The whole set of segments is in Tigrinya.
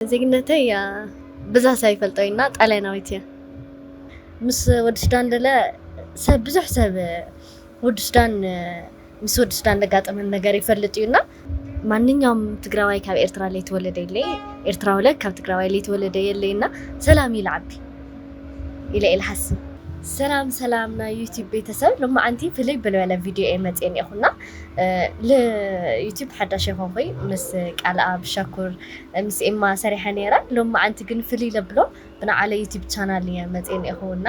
ዜግነተይ ብዛ ሳይፈልጠይና ጣልያናዊት እያ ምስ ወዲ ሱዳን ደለ ሰብ ብዙሕ ሰብ ወዲ ሱዳን ምስ ወዲ ሱዳን ለጋጠመን ነገር ይፈልጥ እዩና ማንኛውም ትግራዋይ ካብ ኤርትራ ላይ ተወለደ የለ ኤርትራዊ ለ ካብ ትግራዋይ ላይ ተወለደ የለይና ሰላም ይልዓቢ ኢለ ኢልሓስብ ሰላም ና ዩቲዩብ ቤተሰብ ሎማ አንቲ ፍልይ በለበለ ቪዲዮ መፅን ይኹና ለዩቲዩብ ሓዳሽ ይኹንኩይ ምስ ቃልኣብ ሻኩር ምስ ኤማ ሰሪሐ ነይራ ሎማ አንቲ ግን ፍልይ ለብሎ ብናዓለ ዩቲዩብ ቻናል መፅን ይኹና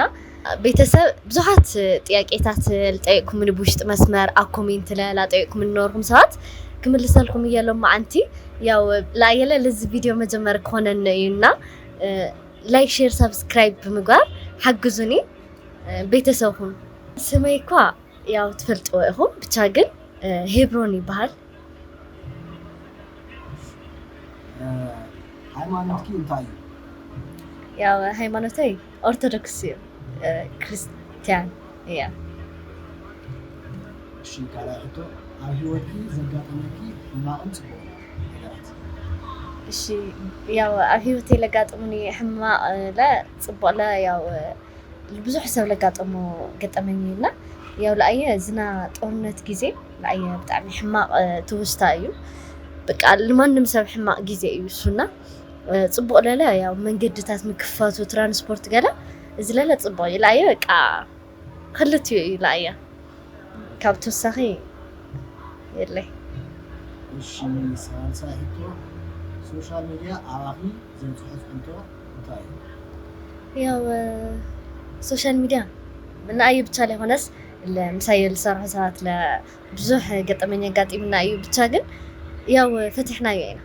ቤተሰብ ብዙሓት ጥያቄታት ልጠይቅኩም ብውሽጢ መስመር ኣብ ኮሜንት ላጠይቅኩም ንነበርኩም ሰባት ክምልሰልኩም እየ ሎማ አንቲ ያው ላየለ ለዚ ቪዲዮ መጀመር ክኾነን እዩና ላይክ ሼር ሰብስክራይብ ብምግባር ሓግዙኒ ቤተሰብኩም ስመይ እኳ ያው ትፈልጥዎ ኢኹም ብቻ ግን ሄብሮን ይበሃል ሃይማኖትኪ እንታይ እዩ? ያው ሃይማኖተይ ኦርቶዶክስ እዩ ክርስቲያን እያ እሺ ካልኣቶ ኣብ ህይወትኪ ዘጋጠመኪ ሕማቕን ፅቡቕን ነገራት እሺ ያው ኣብ ህይወተይ ለጋጠሙኒ ሕማቕ ፅቡቕ ያው ብዙሕ ሰብ ለጋጠሞ ገጠመኝና ያው ለኣየ ዝና ጦርነት ጊዜ ለኣየ ብጣዕሚ ሕማቕ ትውስታ እዩ በቃ ለማንም ሰብ ሕማቕ ጊዜ እዩ እሱና ፅቡቕ ለለ ያው መንገድታት ምክፋቱ ትራንስፖርት ገለ እዚ ለለ ፅቡቕ እዩ ለኣየ በቃ ክልትዩ እዩ ለኣየ ካብ ተወሳኺ የለይ እሺ ሳልሳይ ሕቶ ሶሻል ሚድያ ኣባኺ ዘምፅሖ ፅንቶ እንታይ እዩ? ያው ሶሻል ሚዲያ ምንኣየ ብቻ ላይ ሆነስ ለምሳሌ ልሰርሑ ሰባት ለብዙሕ ገጠመኝ ኣጋጢምና እዩ ብቻ ግን ያው ፈቲሕናዮ ኢና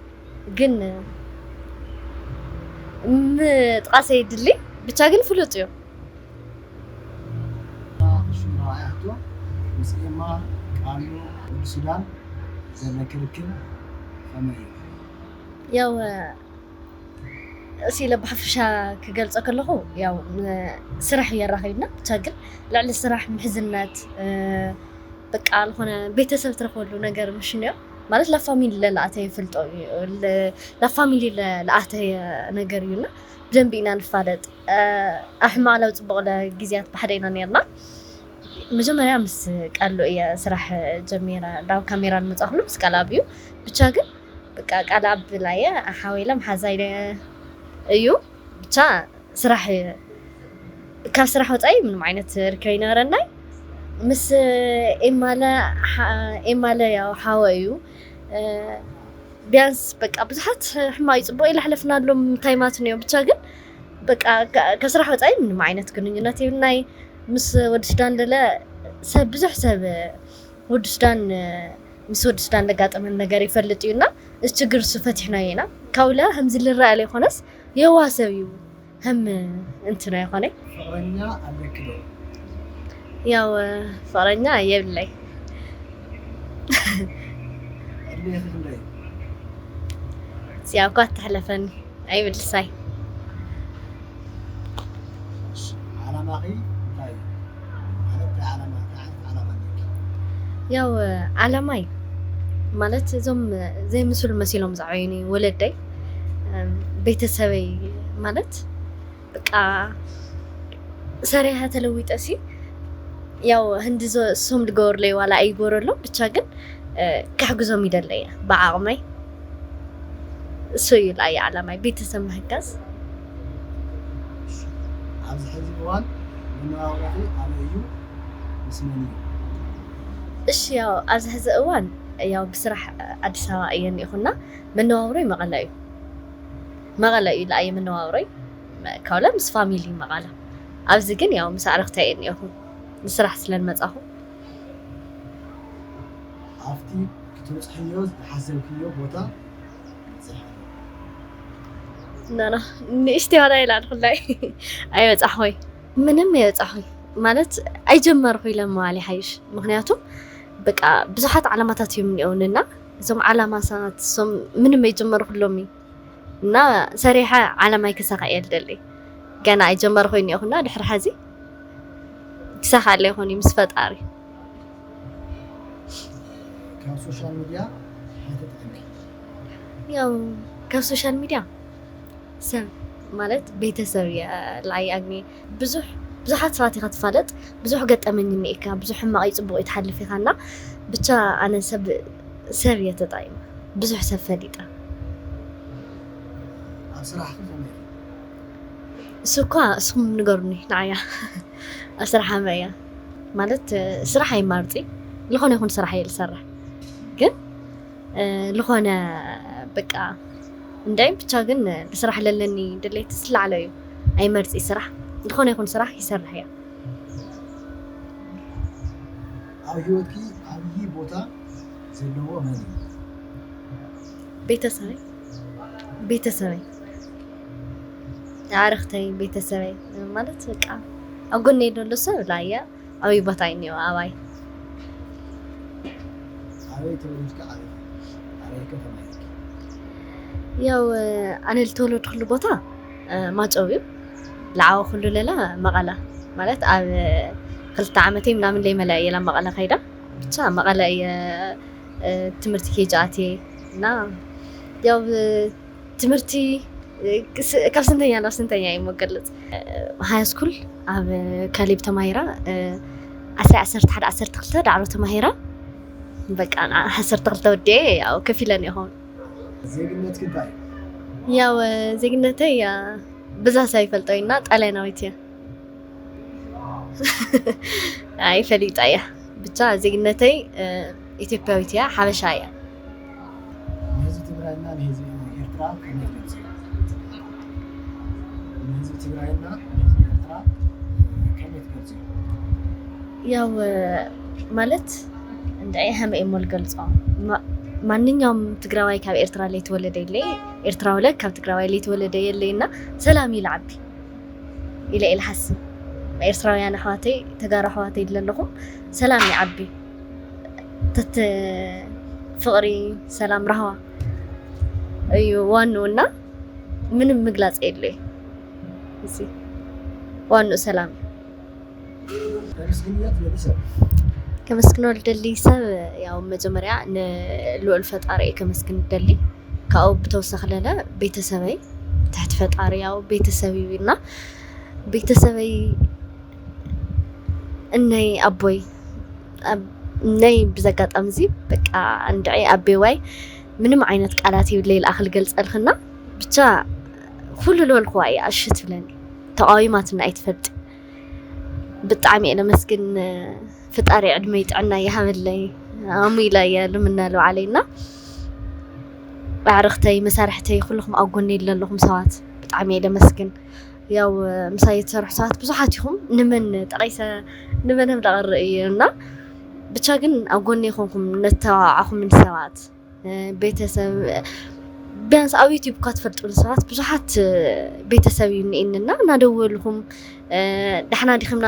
ግን ምጥቃሰ የድሊ ብቻ ግን ፍሉጥ እዩ ሽራኣያቶ ምስ ኤማ ቃሉ ወዲ ሱዳን ዘሎ ክርክብ ከመይ እዩ? ያው እሲ ለብሓፍሻ ክገልጾ ከለኹ ያው ስራሕ የራኸብና ብቻ ግን ልዕሊ ስራሕ ምሕዝነት በቃ ልኾነ ቤተሰብ ትረኽበሉ ነገር ምሽንዮ ማለት ላፋሚሊ ለኣተየ ይፍልጦ ላፋሚሊ ለኣተየ ነገር እዩና ብደንቢ ኢና ንፋለጥ ኣብ ሕማቕ ላው ፅቡቕ ለጊዜያት ባሕደ ኢና ነርና መጀመርያ ምስ ቃሉ እየ ስራሕ ጀሚራ ዳብ ካሜራ ንመፃኽሉ ምስ ቃልኣብ እዩ ብቻ ግን በቃ ቃልኣብ ላየ ሓወይለም ሓዛይ እዩ ብቻ ስራሕ ካብ ስራሕ ወፃኢ ምንም ዓይነት ርክብ ይነበረናይ ምስ ኤማለ ያው ሓወ እዩ ቢያንስ በቃ ብዙሓት ሕማቅ ፅቡቅ ይላሕለፍናሎም ታይማት ነዮ ብቻ ግን በቃ ካብ ስራሕ ወፃኢ ምንም ዓይነት ግንኙነት የብልናይ ምስ ወዲ ሱዳን ደለ ሰብ ብዙሕ ሰብ ወዲ ሱዳን ምስ ወዲ ሱዳን ለጋጠመን ነገር ይፈልጥ እዩና እዚ ችግር እሱ ፈቲሕናዮ ኢና ካብለ ከምዚ ልረአ ላይ ኾነስ የዋሰብ እዩ هم እንትና ይኾነ ፍቅረኛ ኣለኪ ዶ? ያው ፍቅረኛ የብለይ ዕድሜ ክንደይ? ያው እኳ ተሕለፈኒ ኣይብልሳይ ዓላማኺ እንታይ እዩ? ማለት ዓላማ ያው ዓላማይ ማለት እዞም ዘይምስሉ መሲሎም ዝዓበዩኒ ወለደይ ቤተሰበይ ማለት በቃ ሰሪሓ ተለዊጠሲ ያው ህንዲ ሶም ልገበርለይ ዋላ ኣይገበረሎ ብቻ ግን ክሕግዞም ይደለየ ብዓቕመይ እሱ እዩ ለኣየ ዓላማይ ቤተሰብ ምህጋዝ ኣብዚ ሕዚ እዋን መነባብሮኺ ኣበይ እዩ? ምስ መን እዩ? እሺ ያው ኣብዚ ሕዚ እዋን ያው ብስራሕ ኣዲስ ኣበባ እየ እኒኹና መነባብሮይ መቐለ እዩ መቐለ እዩ ለኣየ መነባብሮይ ካብለ ምስ ፋሚሊ መቐለ ኣብዚ ግን ያው ምስ ኣዕርኽተይ እየ እኒኹ ንስራሕ ስለንመፃኹ ኣብቲ ክትበፅሕዮ ዝሓሰብክዮ ቦታ ናና ንእሽተይ ዋላ ኢላ ንኩላይ ኣይበፃሕኮይ ምንም ኣይበፃሕኮይ ማለት ኣይጀመርኩ ኢለ መዋሊ ሓይሽ ምክንያቱ በቃ ብዙሓት ዓላማታት እዮም እኒአውንና እዞም ዓላማታት እሶም ምንም ኣይጀመርኩሎም እና ሰሪሓ ዓላማይ ክሳኻዕ እየ ልደሊ ገና ኣይጀመርኩ እኒአኹና ድሕሪ ሓዚ ክሳኻዕ ለይኹን ምስ ፈጣሪ ካብ ሶሻል ሚድያ ያው ካብ ሶሻል ሚድያ ሰብ ማለት ቤተሰብ ላዕይ ኣግኒ ብዙሓት ሰባት ኢኻ ትፋለጥ ብዙሕ ገጠመኝ እኒኤካ ብዙሕ ሕማቕ ፅቡቕ ትሓልፍ ኢኻና ብቻ ኣነ ሰብ እየ ተጣይማ ብዙሕ ሰብ ፈሊጣ ኣብ ስራሕኩም ከመይ እሱኳ እስኩም ንገሩኒ ንዓያ ኣብ ስራሕ ከመይ እያ ማለት ስራሕ ኣይማርፂ ዝኾነ ይኹን ስራሕ እየ ዝሰርሕ ግን ዝኾነ በቃ እንዳይ ብቻ ግን ስራሕ ለለኒ ድሌት ዝለዓለ እዩ ኣይመርፂ ስራሕ ዝኾነ ይኹን ስራሕ ይሰርሕ እያ ኣብ ሂወትኪ ዓብዪ ቦታ ዘለዎ መን እዩ ቤተሰበይ ኣዕርኽተይ ቤተሰበይ ማለት በቃ ኣብ ጎነይ ዘሎ ሰብ ላያ ዓብዪ ቦታ እዩ እኒኦ ኣባይ ኣበይ ተወሊድካ ኣበይ ከተማ ያው ኣነ ዝተወለድኩሉ ቦታ ማጨው እዩ ለዓወ ኩሉ ሌላ መቐለ ማለት ኣብ 2 ዓመተይ ምናምን ለይመለአ እየ ናብ መቐለ ከይዳ ብቻ መቐለ እየ ትምህርቲ ኬጃኣት እና ያው ትምህርቲ ካብ ስንተኛ ናብ ስንተኛ እዩ መገለፅ ሃይ ስኩል ኣብ ካሊብ ተማሂራ 11 12 ዳዕሮ ተማሂራ በቃ 12 ወዲየ ያው ከፍ ኢለን ይኸውን ዜግነት እንታይ ያው ዜግነተይ ብዛ ሰብ ይፈልጦይና ጣልያናዊት እያ ኣይ ፈሊጣ እያ ብቻ ዜግነተይ ኢትዮጵያዊት እያ ሓበሻ እያ ንህዝቢ ትግራይና ንህዝቢ ኤርትራ ከመይ ትገልጽ ንህዝቢ ትግራይና ንህዝቢ ኤርትራ ከመይ ትገልጽ ያው ማለት እንዳይ ሃመይ መልገልጾ ማንኛውም ትግራዋይ ካብ ኤርትራ ላይ ተወለደ የለ ኤርትራዊ ላይ ካብ ትግራዋይ ላይ ተወለደ የለና ሰላም ይልዓቢ ኢለ ኢልሓስብ ኤርትራውያን ኣሕዋተይ ተጋሩ ኣሕዋተይ ዘለኹም ሰላም ይዓቢ ተት ፍቕሪ ሰላም ረህዋ እዩ ዋኑና ምንም ምግላጽ የለይ እዚ ዋኑ ሰላም ከመስክኖ ልደሊ ሰብ ያው መጀመርያ ንልዑል ፈጣሪ ከመስክን ልደሊ ካብኡ ብተወሳኺ ለለ ቤተሰበይ ትሕቲ ፈጣሪ ያው ቤተሰበይ እና ቤተሰበይ እናይ ኣቦይ ናይ ብዘጋጣሚ እዚ በቃ እንድዒ ኣቤዋይ ምንም ዓይነት ቃላት ይብለይ ለኣኽል ገልጸልኽና ብቻ ኩሉ ልበልክዋ እያ እሺ ትብለኒ ተቃዊማትና ኣይትፈልጥ ብጣዕሚ እየ ለመስግን ፈጣሪ ዕድመይ ጥዕና ይሃበለይ ኣሙኢላ እየ ልምናለው ዓለይና ኣዕርኽተይ መሳርሕተይ ኩልኩም ኣብ ጎነይ ዘለኹም ሰባት ብጣዕሚ እየ ለመስግን ያው ምሳይ ትሰርሑ ሰባት ብዙሓት ኢኹም ንመን ጠቒሰ ንመን ደቕሪ እዩና ብቻ ግን ኣብ ጎነይ ይኹንኩም ነተዋዓኹም ሰባት ቤተሰብ ቢያንስ ኣብ ዩቲዩብ እኳ ትፈልጡን ሰባት ብዙሓት ቤተሰብ እዩ እኒአንና እናደወልኩም ድሕና ዲኽምና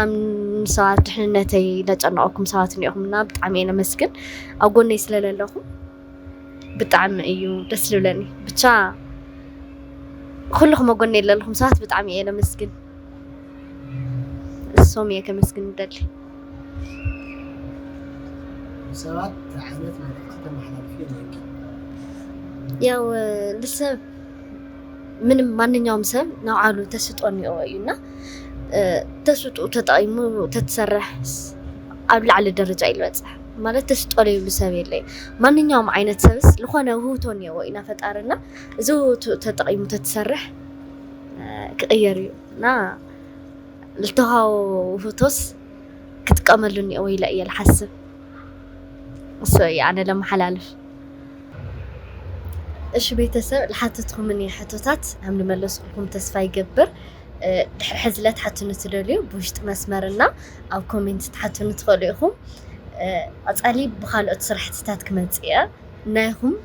ሰባት ድሕንነተይ ለጨነቐኩም ሰባት እኒኦኹምና ብጣዕሚ እየ ለመስግን ኣብ ጎነይ ስለለለኹም ብጣዕሚ እዩ ደስ ዝብለኒ ብቻ ኩልኩም ኣብ ጎነይ ዘለኹም ሰባት ብጣዕሚ እየ ለመስግን እሶም እየ ከመስግን ንደሊ ሰባት ዓይነት መልእኽቲ ተመሓላልፍ የለኪ ያው ልሰብ ምንም ማንኛውም ሰብ ናብዓሉ ተስጦ እኒኦ እዩና ተስጡ ተጠቂሙ ተትሰርሕ ኣብ ላዕሊ ደረጃ ይልበፅሕ ማለት ተስጦ ለይብሉ ሰብ የለይ ማንኛውም ዓይነት ሰብስ ዝኾነ ውህብቶ እኒኦ ኢና ፈጣርና እዚ ውህብቶ ተጠቂሙ ተትሰርሕ ክቕየር እዩ እና ልተሃቦ ውህብቶስ ክትጥቀመሉ እኒኦ ኢለ እየ ልሓስብ እሱ እየ ኣነ ለመሓላልፍ እሺ ቤተሰብ ልሓትትኩም እኒ ሕቶታት ከም ንመለስኩልኩም ተስፋ ይገብር ድሕሪ ሕዝለ ትሓትኑ ትደልዩ ብውሽጢ መስመርና ኣብ ኮሜንት ትሓትኑ ትኽእሉ ኢኹም ቀፃሊ ብካልኦት ስራሕትታት ክመፅእ እየ ናይኹም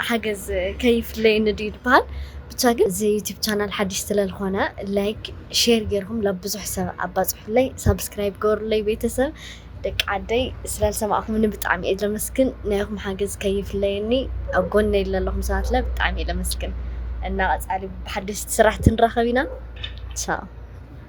ሓገዝ ከይፍለይ ንድዩ ዝበሃል ብቻ ግን እዚ ዩቲዩብ ቻናል ሓዲሽ ስለዝኾነ ላይክ ሼር ገይርኩም ለብዙሕ ሰብ ኣባፅሑለይ ሳብስክራይብ ገበሩለይ ቤተሰብ ደቂ ዓደይ ስለዝሰማዕኹም ብጣዕሚ እየ ለመስግን ናይኹም ሓገዝ ከይፍለየኒ ኣብ ጎነይ ዘለኹም ሰባት ብጣዕሚ እየ ለመስግን እና ቀፃሊ ብሓደሽቲ ስራሕቲ ንራኸብ ኢና ቻው